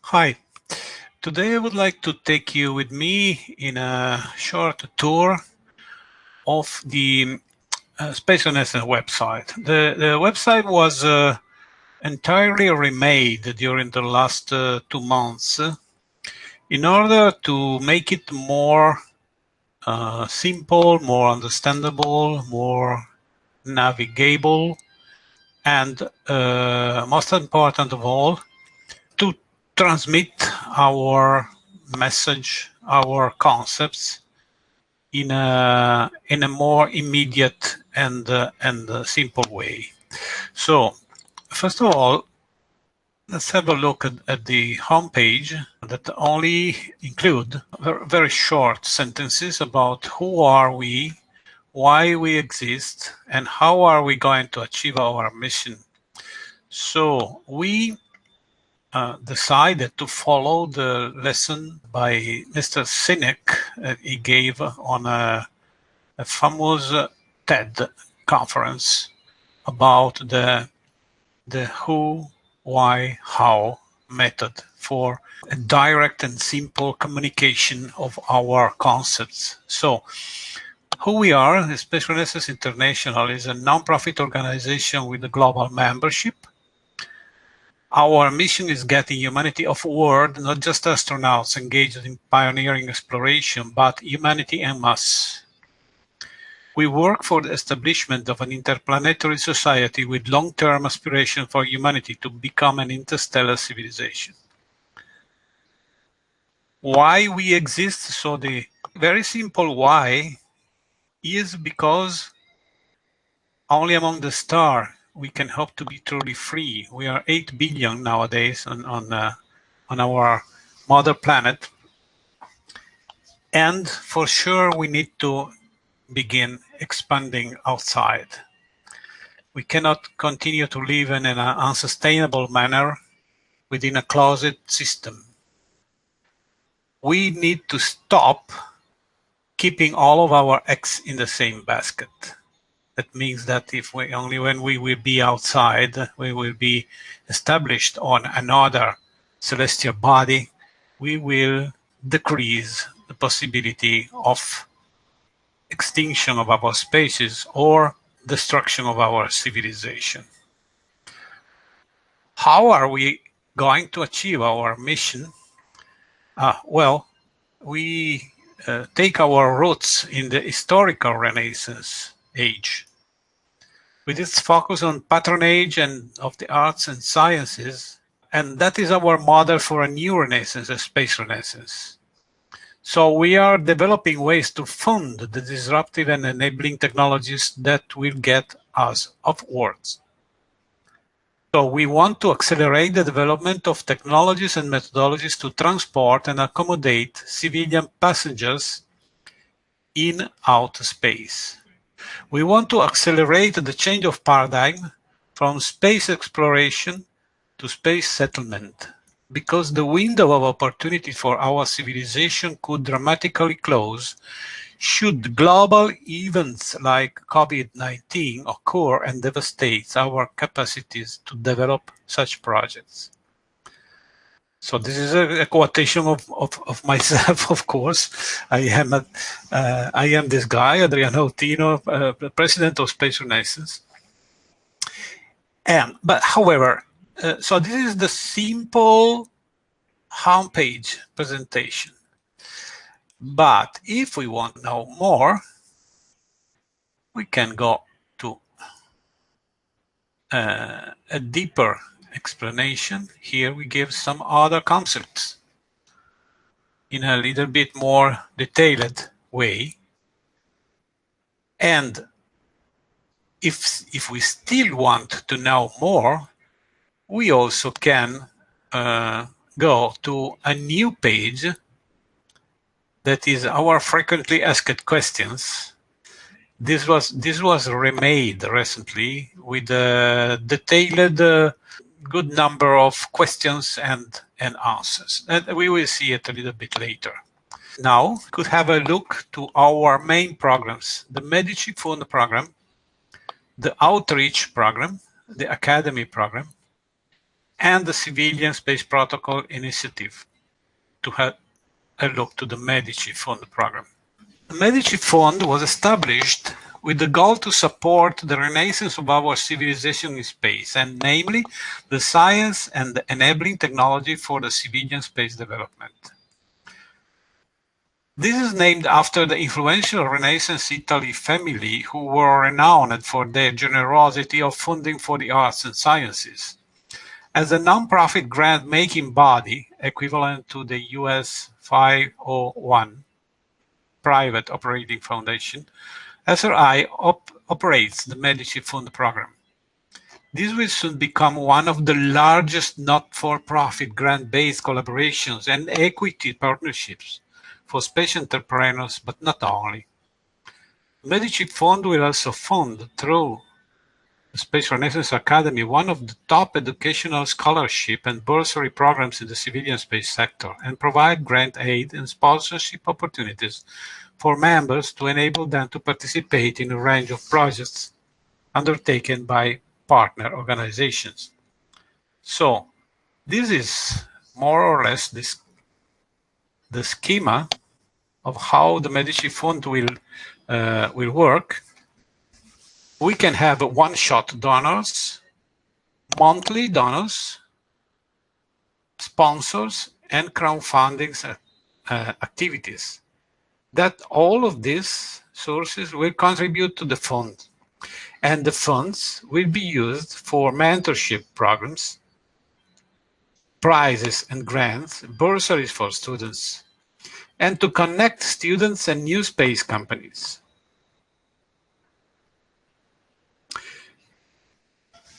Hi, today I would like to take you with me in a short tour of the Space Renaissance website. The website was entirely remade during the last 2 months in order to make it more simple, more understandable, more navigable, and most important of all, to transmit our message, our concepts in a more immediate and simple way. So, first of all, let's have a look at the homepage that only include very short sentences about who are we, why we exist, and how are we going to achieve our mission. So we decided to follow the lesson by Mr. Sinek he gave on a famous TED conference about the who, why, how method for a direct and simple communication of our concepts. So, who we are, Space Renaissance International is a non-profit organization with a global membership. Our mission is getting humanity off-world, not just astronauts engaged in pioneering exploration, but humanity en masse. We work for the establishment of an interplanetary society with long-term aspiration for humanity to become an interstellar civilization. Why we exist? So the very simple why is because only among the stars we can hope to be truly free. We are 8 billion nowadays on our mother planet, and for sure we need to begin expanding outside. We cannot continue to live in an unsustainable manner within a closed system. We need to stop keeping all of our eggs in the same basket. That means that only when we will be outside, we will be established on another celestial body, we will decrease the possibility of extinction of our species or destruction of our civilization. How are we going to achieve our mission? Well, we take our roots in the historical Renaissance age. With its focus on patronage and of the arts and sciences, and that is our model for a new Renaissance, a space Renaissance. So we are developing ways to fund the disruptive and enabling technologies that will get us upwards. So we want to accelerate the development of technologies and methodologies to transport and accommodate civilian passengers in outer space. We want to accelerate the change of paradigm from space exploration to space settlement, because the window of opportunity for our civilization could dramatically close should global events like COVID-19 occur and devastate our capacities to develop such projects. So this is a quotation of myself, of course. I am this guy, Adriano Autino, president of Space Renaissance. But however, so this is the simple homepage presentation. But if we want to know more, we can go to a deeper explanation. Here we give some other concepts in a little bit more detailed way. And if we still want to know more, we also can go to a new page that is our frequently asked questions. This was remade recently with a detailed good number of questions and answers. And we will see it a little bit later. Now, we could have a look to our main programs, the Medici Fund program, the Outreach program, the Academy program, and the Civilian Space Protocol Initiative to have a look to the Medici Fund program. The Medici Fund was established with the goal to support the renaissance of our civilization in space, and namely the science and the enabling technology for the civilian space development. This is named after the influential Renaissance Italy family who were renowned for their generosity of funding for the arts and sciences. As a non-profit grant-making body equivalent to the US 501 private operating foundation, SRI operates the Medici Fund program. This will soon become one of the largest not-for-profit grant-based collaborations and equity partnerships for space entrepreneurs, but not only. The Medici Fund will also fund, through the Space Renaissance Academy, one of the top educational scholarship and bursary programs in the civilian space sector, and provide grant aid and sponsorship opportunities for members to enable them to participate in a range of projects undertaken by partner organizations. So this is more or less the schema of how the Medici Fund will work. We can have one-shot donors, monthly donors, sponsors, and crowdfunding activities. That all of these sources will contribute to the fund, and the funds will be used for mentorship programs, prizes and grants, bursaries for students, and to connect students and new space companies.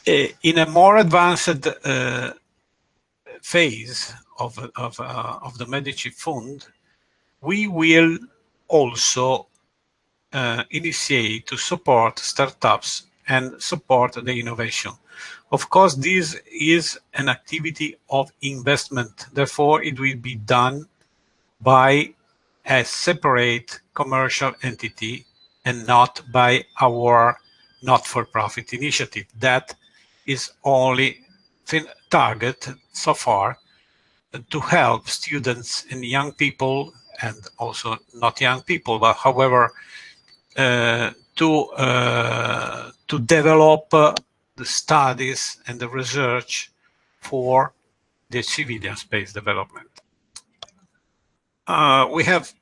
In a more advanced phase of the Medici Fund, we will also initiate to support startups and support the innovation. Of course, this is an activity of investment. Therefore, it will be done by a separate commercial entity and not by our not-for-profit initiative. That is only targeted so far to help students and young people, and also not young people, but however, to develop the studies and the research for the civilian space development. We have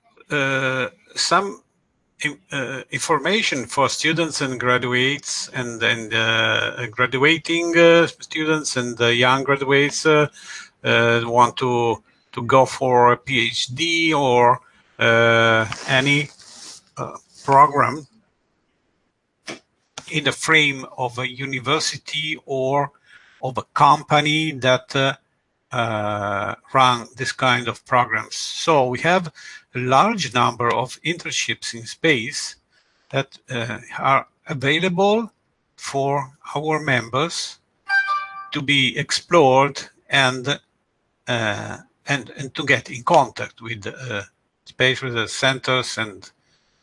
some information for students and graduates, and graduating students and young graduates want to go for a PhD or any program in the frame of a university or of a company that run this kind of programs. So we have a large number of internships in space that are available for our members to be explored and to get in contact with space research centers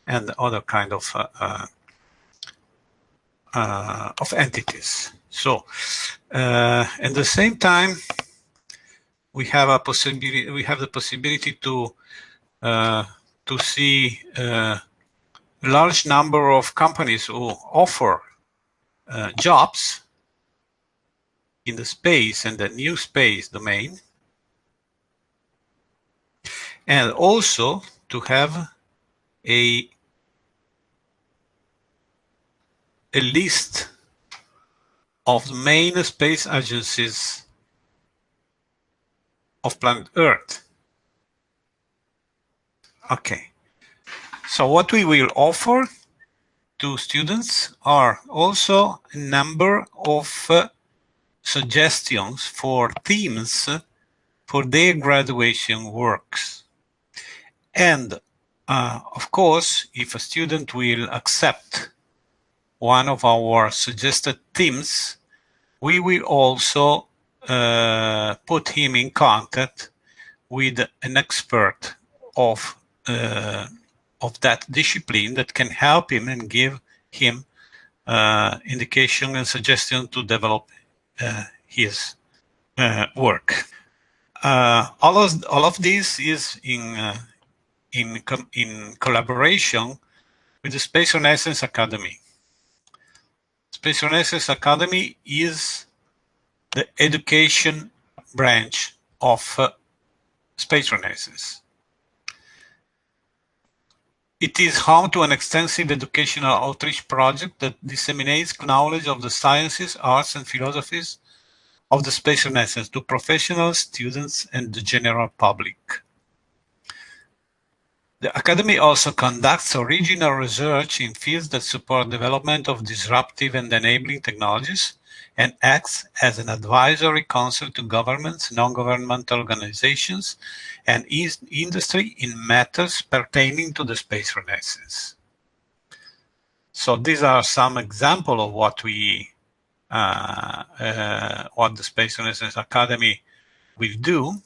and other kind of entities. So at the same time, we have a possibility. We have the possibility to see a large number of companies who offer jobs in the space and the new space domain, and also to have a list of the main space agencies of planet Earth. Okay, so what we will offer to students are also a number of suggestions for themes for their graduation works. And of course, if a student will accept one of our suggested themes, we will also put him in contact with an expert of that discipline that can help him and give him indication and suggestion to develop his work. All of this is in collaboration with the Space Renaissance Academy. Space Renaissance Academy is the education branch of Space Renaissance. It is home to an extensive educational outreach project that disseminates knowledge of the sciences, arts, and philosophies of the Space Renaissance to professionals, students, and the general public. The Academy also conducts original research in fields that support development of disruptive and enabling technologies and acts as an advisory council to governments, non-governmental organizations, and industry in matters pertaining to the Space Renaissance. So these are some examples of what the Space Renaissance Academy will do.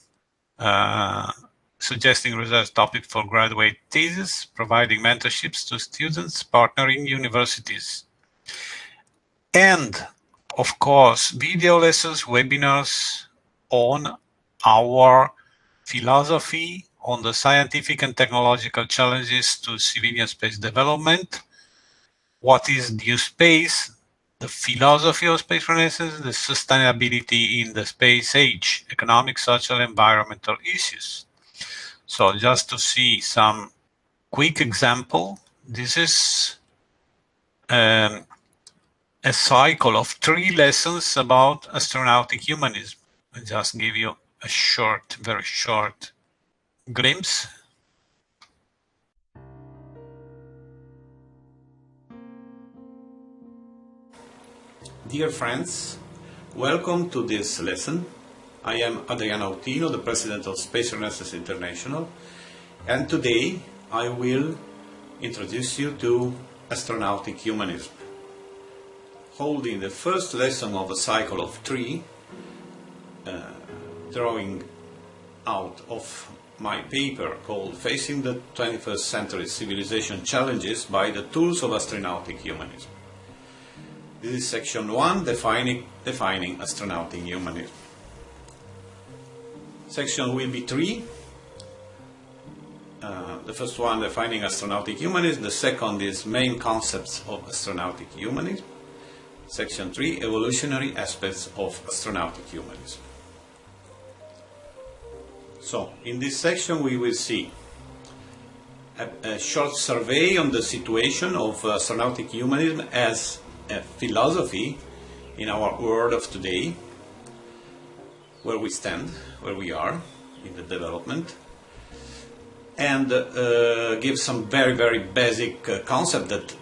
Suggesting research topics for graduate thesis, providing mentorships to students, partnering universities. And, of course, video lessons, webinars on our philosophy on the scientific and technological challenges to civilian space development. What is new space? The philosophy of Space Renaissance, the sustainability in the space age, economic, social, environmental issues. So just to see some quick example, this is a cycle of 3 lessons about astronautic humanism. I'll just give you a short, very short glimpse. Dear friends, welcome to this lesson. I am Adriano Autino, the President of Space Renaissance International, and today I will introduce you to astronautic humanism. Holding the first lesson of a cycle of 3, drawing out of my paper called Facing the 21st Century Civilization Challenges by the Tools of Astronautic Humanism. This is section 1, defining astronautic humanism. Section will be 3. The first one, defining astronautic humanism. The second is main concepts of astronautic humanism. Section 3, evolutionary aspects of astronautic humanism. So, in this section we will see a short survey on the situation of astronautic humanism as a philosophy in our world of today, where we stand, where we are in the development, and give some very, very basic concepts that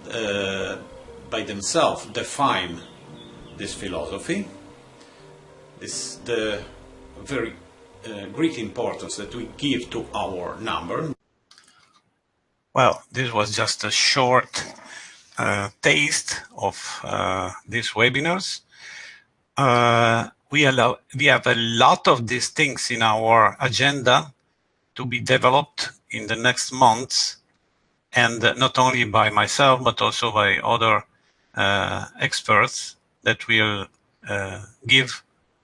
by themselves define this philosophy. This the very great importance that we give to our number. Well, this was just a short taste of these webinars. We have a lot of these things in our agenda to be developed in the next months, and not only by myself but also by other experts that will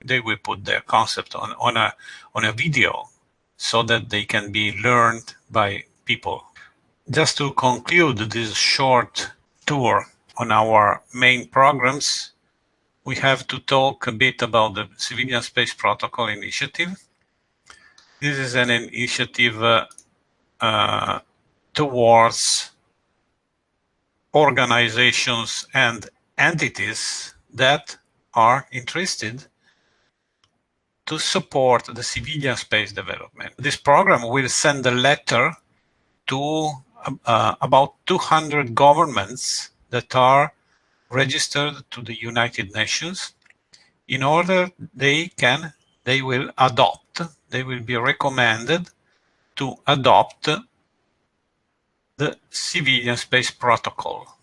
they will put their concept on a video so that they can be learned by people. Just to conclude this short tour on our main programs, we have to talk a bit about the Civilian Space Protocol Initiative. This is an initiative towards organizations and entities that are interested to support the civilian space development. This program will send a letter to about 200 governments that are registered to the United Nations in order they will be recommended to adopt the Civilian Space Protocol.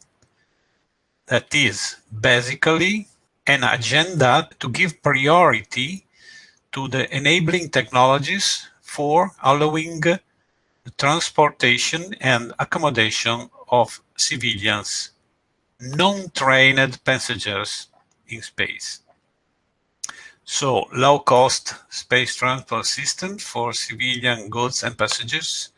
That is basically an agenda to give priority to the enabling technologies for allowing the transportation and accommodation of civilians, non-trained passengers in space. So low-cost space transport systems for civilian goods and passengers,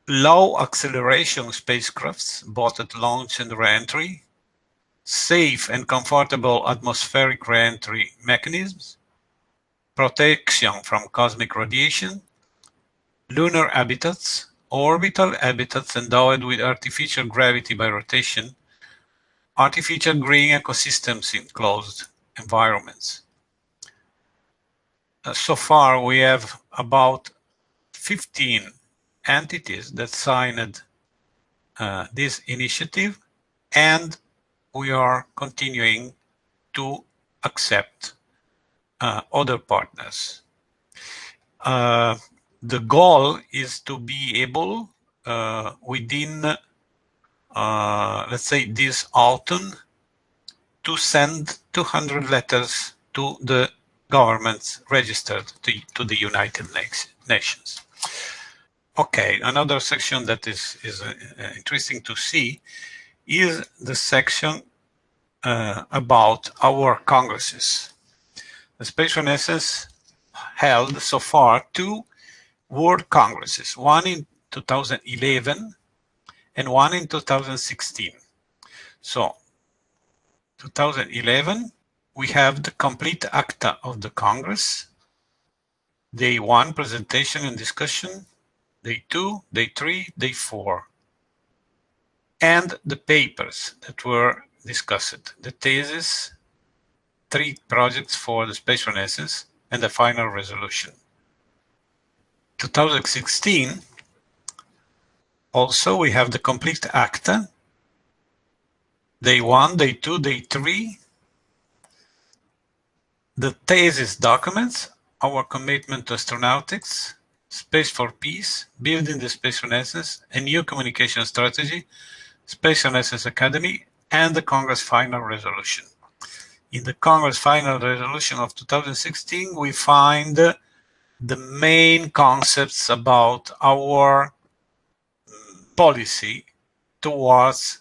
low acceleration spacecrafts, both at launch and re-entry, safe and comfortable atmospheric re-entry mechanisms, protection from cosmic radiation, lunar habitats, orbital habitats endowed with artificial gravity by rotation, artificial green ecosystems in closed environments. So far, we have about 15 entities that signed this initiative, and we are continuing to accept other partners. The goal is to be able, within, let's say, this autumn, to send 200 letters to the governments registered to the United Nations. Okay, another section that is interesting to see is the section about our congresses. The Space Renaissance held so far 2 World Congresses, one in 2011 and one in 2016. So 2011, we have the complete acta of the Congress, day 1, presentation and discussion, day 2, day 3, day 4, and the papers that were discussed, the thesis, 3 projects for the Space Renaissance, and the final resolution. 2016, also we have the complete acta, day 1, day 2, day 3, the thesis documents, our commitment to astronautics, Space for Peace, Building the Space Renaissance, a new communication strategy, Space Renaissance Academy, and the Congress final resolution. In the Congress final resolution of 2016, we find the main concepts about our policy towards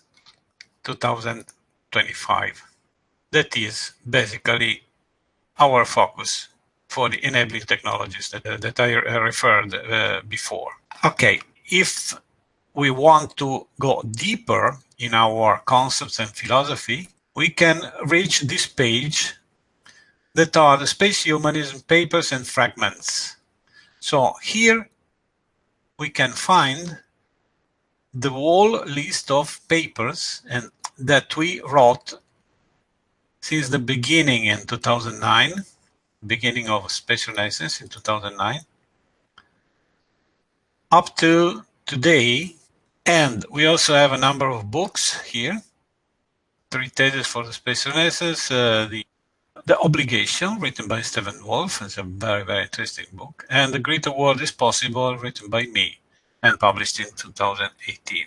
2025. That is basically our focus for the enabling technologies that I referred before. Okay, if we want to go deeper in our concepts and philosophy, we can reach this page that are the space humanism papers and fragments. So here we can find the whole list of papers and that we wrote since the beginning in 2009, beginning of Space Renaissance in 2009, up to today. And we also have a number of books here, 3 theses for the Space Renaissance, the Obligation, written by Stephen Wolf, it's a very, very interesting book, and The Greater World is Possible, written by me and published in 2018.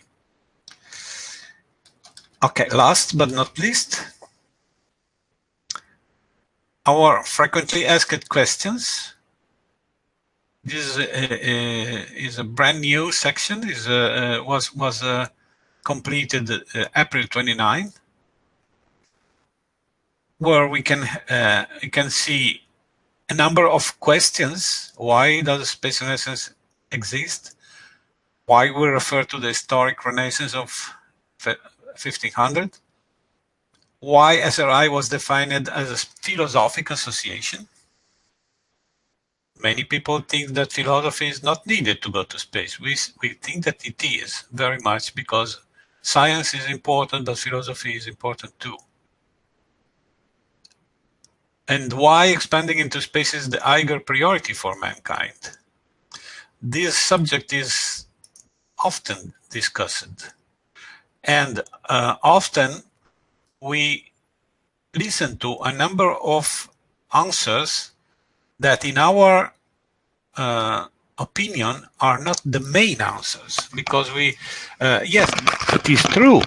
Okay, last but not least, our frequently asked questions. This is a brand new section. Was completed April 29, where we can see a number of questions. Why does Space Renaissance exist? Why we refer to the historic Renaissance of 1500? Why SRI was defined as a philosophic association? Many people think that philosophy is not needed to go to space. We think that it is very much, because science is important, but philosophy is important too. And why expanding into space is the higher priority for mankind? This subject is often discussed, and often we listen to a number of answers that, in our opinion, are not the main answers, because yes, it is true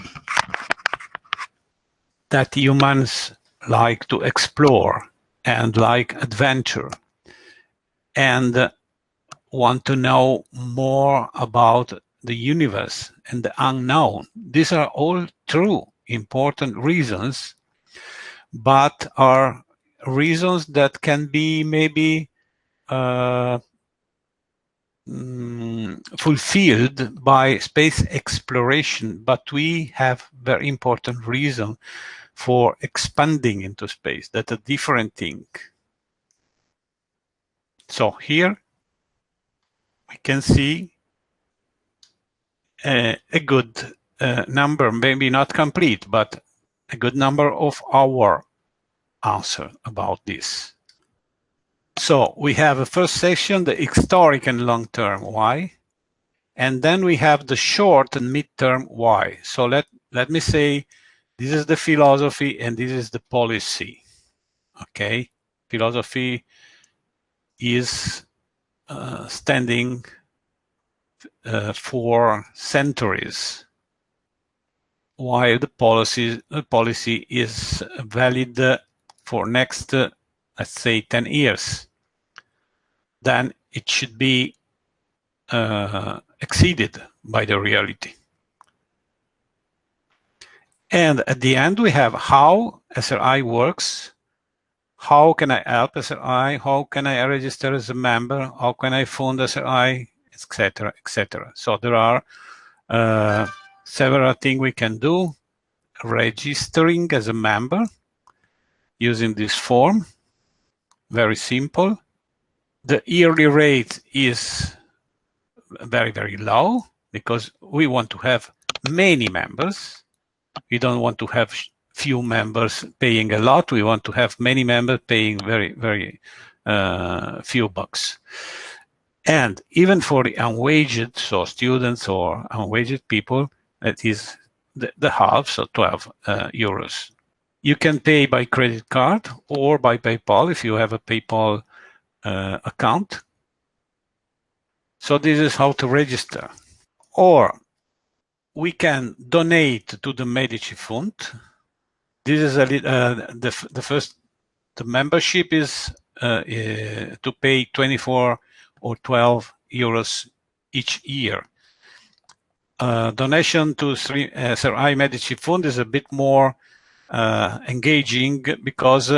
that humans like to explore and like adventure and want to know more about the universe and the unknown. These are all true, important reasons, but are reasons that can be maybe fulfilled by space exploration, but we have very important reason for expanding into space. That's a different thing. So here we can see a good number, maybe not complete, but a good number of our answer about this. So we have a first section, the historic and long-term why, and then we have the short and mid-term why. So let me say this is the philosophy and this is the policy. Okay, philosophy is standing for centuries, while the policy is valid for next, let's say, 10 years. Then it should be exceeded by the reality. And at the end, we have how SRI works. How can I help SRI? How can I register as a member? How can I fund SRI, etc., etc. So there are several things we can do. Registering as a member using this form, very simple. The yearly rate is very, very low because we want to have many members. We don't want to have few members paying a lot. We want to have many members paying very, very few bucks. And even for the unwaged, so students or unwaged people, that is the half, so 12 euros. You can pay by credit card or by PayPal if you have a PayPal account. So this is how to register. Or we can donate to the Medici Fund. This is the first. The membership is to pay 24 or 12 euros each year. Donation to SRI Medici Fund is a bit more engaging because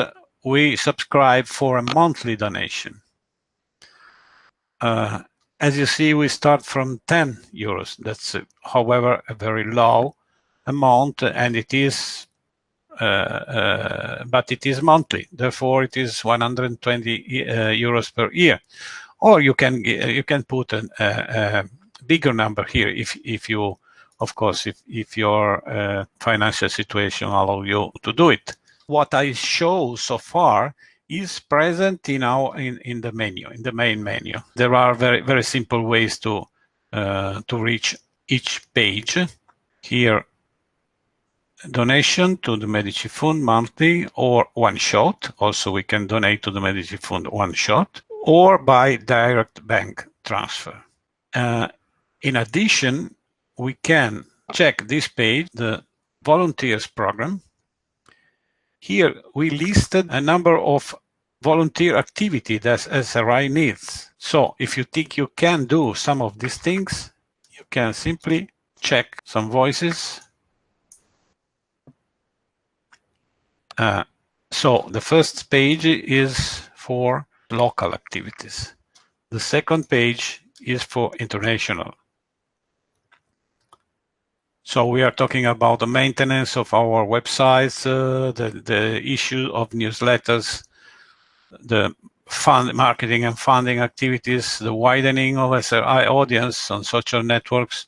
we subscribe for a monthly donation. As you see, we start from 10 euros. That's, however, a very low amount, and it is, but it is monthly. Therefore, it is 120 euros per year. Or you can put a bigger number here if you, of course, if your financial situation allows you to do it. What I show so far is present in the menu, in the main menu. There are very, very simple ways to reach each page. Here, donation to the Medici Fund monthly or one shot. Also, we can donate to the Medici Fund one shot or by direct bank transfer. In addition, we can check this page, the volunteers program. Here we listed a number of volunteer activity that SRI needs. So if you think you can do some of these things, you can simply check some voices. So the first page is for local activities. The second page is for international. So we are talking about the maintenance of our websites, the issue of newsletters, the marketing and funding activities, the widening of SRI audience on social networks,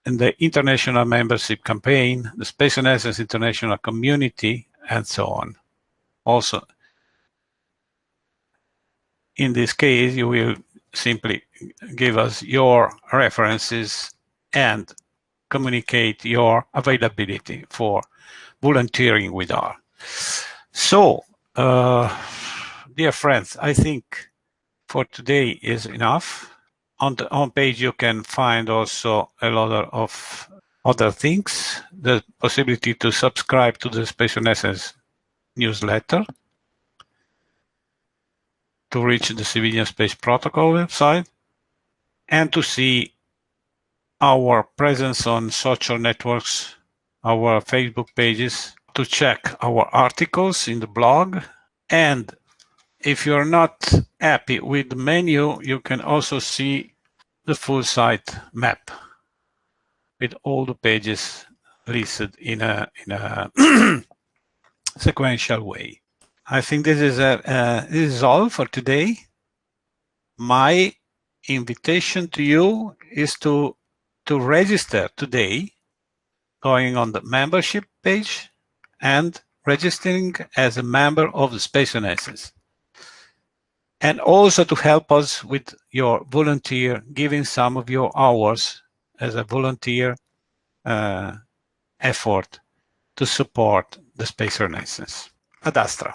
and the international membership campaign, the Space and Essence International Community, and so on. Also, in this case, you will simply give us your references and communicate your availability for volunteering with us. So, dear friends, I think for today is enough. On the homepage, you can find also a lot of other things, the possibility to subscribe to the Space and Essence newsletter, to reach the Civilian Space Protocol website, and to see our presence on social networks, our Facebook pages, to check our articles in the blog, And if you're not happy with the menu, you can also see the full site map with all the pages listed in a sequential way. I think this is all for today. My invitation to you is to register today, going on the membership page and registering as a member of the Space Renaissance. And also to help us with your volunteer, giving some of your hours as a volunteer effort to support the Space Renaissance. Ad Astra.